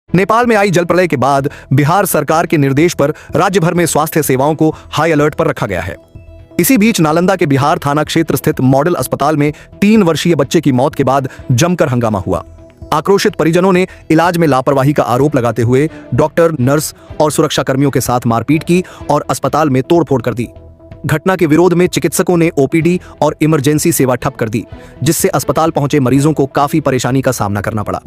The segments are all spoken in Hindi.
नेपाल में आई जल प्रलय के बाद बिहार सरकार के निर्देश पर राज्य भर में स्वास्थ्य सेवाओं को हाई अलर्ट पर रखा गया है। इसी बीच नालंदा के बिहार थाना क्षेत्र स्थित मॉडल अस्पताल में 3 वर्षीय बच्चे की मौत के बाद जमकर हंगामा हुआ। आक्रोशित परिजनों ने इलाज में लापरवाही का आरोप लगाते हुए डॉक्टर, नर्स और सुरक्षाकर्मियों के साथ मारपीट की और अस्पताल में तोड़फोड़ कर दी। घटना के विरोध में चिकित्सकों ने ओपीडी और इमरजेंसी सेवा ठप कर दी, जिससे अस्पताल पहुंचे मरीजों को काफी परेशानी का सामना करना पड़ा।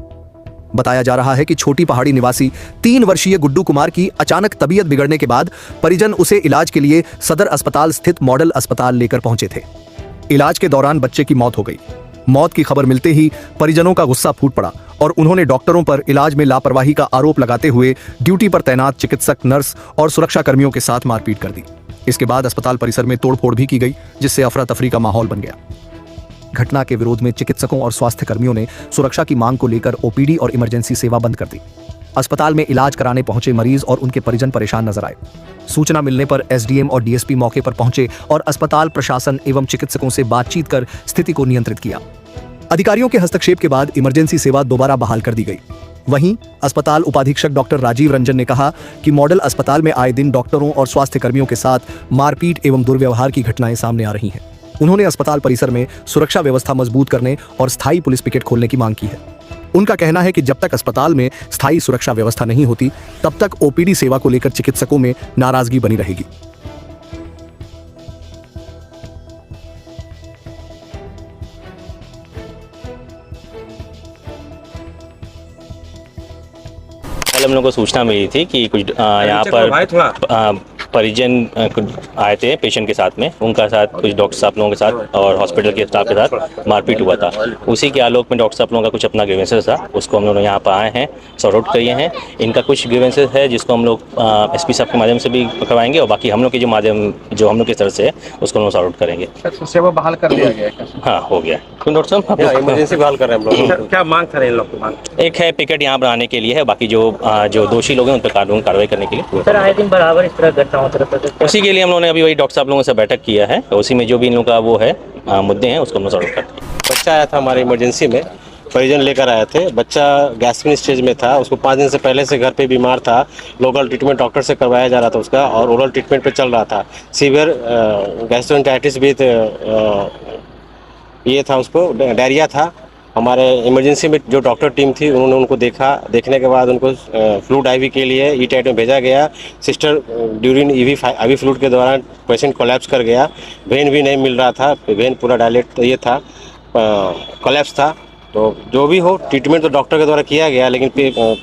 बताया जा रहा है कि छोटी पहाड़ी निवासी 3 वर्षीय गुड्डू कुमार की अचानक तबीयत बिगड़ने के बाद परिजन उसे इलाज के लिए सदर अस्पताल स्थित मॉडल अस्पताल लेकर पहुंचे थे। इलाज के दौरान बच्चे की मौत हो गई। मौत की खबर मिलते ही परिजनों का गुस्सा फूट पड़ा और उन्होंने डॉक्टरों पर इलाज में लापरवाही का आरोप लगाते हुए ड्यूटी पर तैनात चिकित्सक, नर्स और सुरक्षा कर्मियों के साथ मारपीट कर दी। इसके बाद अस्पताल परिसर में तोड़फोड़ भी की गई, जिससे अफरा तफरी का माहौल बन गया। घटना के विरोध में चिकित्सकों और स्वास्थ्य कर्मियों ने सुरक्षा की मांग को लेकर ओपीडी और इमरजेंसी सेवा बंद कर दी। अस्पताल में इलाज कराने पहुंचे मरीज और उनके परिजन परेशान नजर आए। सूचना मिलने पर एसडीएम और डीएसपी मौके पर पहुंचे और अस्पताल प्रशासन एवं चिकित्सकों से बातचीत कर स्थिति को नियंत्रित किया। अधिकारियों के हस्तक्षेप के बाद इमरजेंसी सेवा दोबारा बहाल कर दी गई। वहीं अस्पताल उपाधीक्षक डॉक्टर राजीव रंजन ने कहा कि मॉडल अस्पताल में आए दिन डॉक्टरों और स्वास्थ्य कर्मियों के साथ मारपीट एवं दुर्व्यवहार की घटनाएं सामने आ रही हैं। उन्होंने अस्पताल परिसर में सुरक्षा व्यवस्था मजबूत करने और स्थायी पुलिस पिकेट खोलने की मांग की है। उनका कहना है कि जब तक अस्पताल में स्थायी सुरक्षा व्यवस्था नहीं होती, तब तक ओपीडी सेवा को लेकर चिकित्सकों में नाराजगी बनी रहेगी। कल हम लोगों को सूचना मिली थी कि कुछ यहाँ पर परिजन आए थे पेशेंट के साथ में, उनका साथ कुछ डॉक्टर साहब लोगों के साथ और हॉस्पिटल के स्टाफ के साथ मारपीट हुआ था। उसी के आलोक में डॉक्टर साहब लोगों का कुछ अपना ग्रीवेंसेस था, उसको हम लोग यहाँ पर आए हैं, सॉर्ट आउट किए हैं। इनका कुछ ग्रीवेंसेस है जिसको हम लोग एसपी साहब के माध्यम से भी करवाएंगे और बाकी हम लोग के जो हम लोग की तरफ से है उसको हम लोग सॉर्ट आउट करेंगे। सेवा बहाल कर दिया गया? हाँ, हो गया। डॉक्टर साहब इमरजेंसी बहाल कर रहे हैं हम लोग। क्या मांग कर रहे हैं लोग की मांग? एक है पिकेट यहाँ बनाने के लिए है, बाकी जो दोषी लोग हैं उन पर कानून कार्रवाई करने के लिए। सर, आए दिन बराबर इस तरह घटना होता रहता है। उसी के लिए हम लोगों ने अभी वही डॉक्टर साहब लोगों से बैठक किया है, उसी में जो भी इन लोगों का वो है मुद्दे हैं उसको हम सॉल्व करते हैं। बच्चा आया था हमारे इमरजेंसी में, परिजन लेकर आए थे। बच्चा गैस्ट्रिक स्टेज में था, उसको 5 दिन से पहले से घर पे बीमार था। लोकल ट्रीटमेंट डॉक्टर से करवाया जा रहा था उसका और ओरल ट्रीटमेंट पे चल रहा था। सीवियर गैस्ट्रोएंटेराइटिस भी ये था, उसको डायरिया था। हमारे इमरजेंसी में जो डॉक्टर टीम थी उन्होंने उनको देखने के बाद उनको फ्लूइड आईवी के लिए ई टाइट में भेजा गया। सिस्टर ड्यूरिंग आईवी फ्लूइड के दौरान पेशेंट कोलैप्स कर गया। वेन भी नहीं मिल रहा था, वेन पूरा डायलेट ये था, कोलैप्स था। तो जो भी हो ट्रीटमेंट तो डॉक्टर के द्वारा किया गया, लेकिन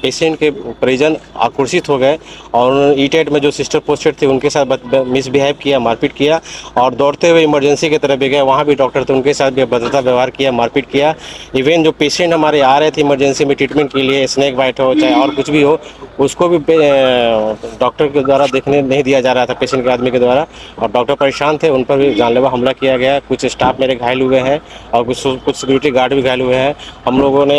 पेशेंट के परिजन आक्रोशित हो गए और ई टेट में जो सिस्टर पोस्टेड थे उनके साथ मिसबिहेव किया, मारपीट किया और दौड़ते हुए इमरजेंसी की तरफ भी गए। वहाँ भी डॉक्टर थे, उनके साथ भी अभद्रता व्यवहार किया, मारपीट किया। इवन जो पेशेंट हमारे आ रहे थे इमरजेंसी में ट्रीटमेंट के लिए, स्नेक बाइट हो चाहे और कुछ भी हो, उसको भी डॉक्टर के द्वारा देखने नहीं दिया जा रहा था पेशेंट के आदमी के द्वारा, और डॉक्टर परेशान थे। उन पर भी जानलेवा हमला किया गया। कुछ स्टाफ मेरे घायल हुए हैं और कुछ सिक्योरिटी गार्ड भी घायल हुए हैं। हम लोगों ने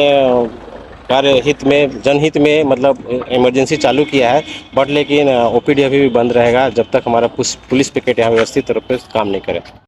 कार्य हित में, जनहित में मतलब इमरजेंसी चालू किया है, बट लेकिन ओपीडी अभी भी बंद रहेगा जब तक हमारा पुलिस पिकेट यहाँ व्यवस्थित रूप से काम नहीं करे।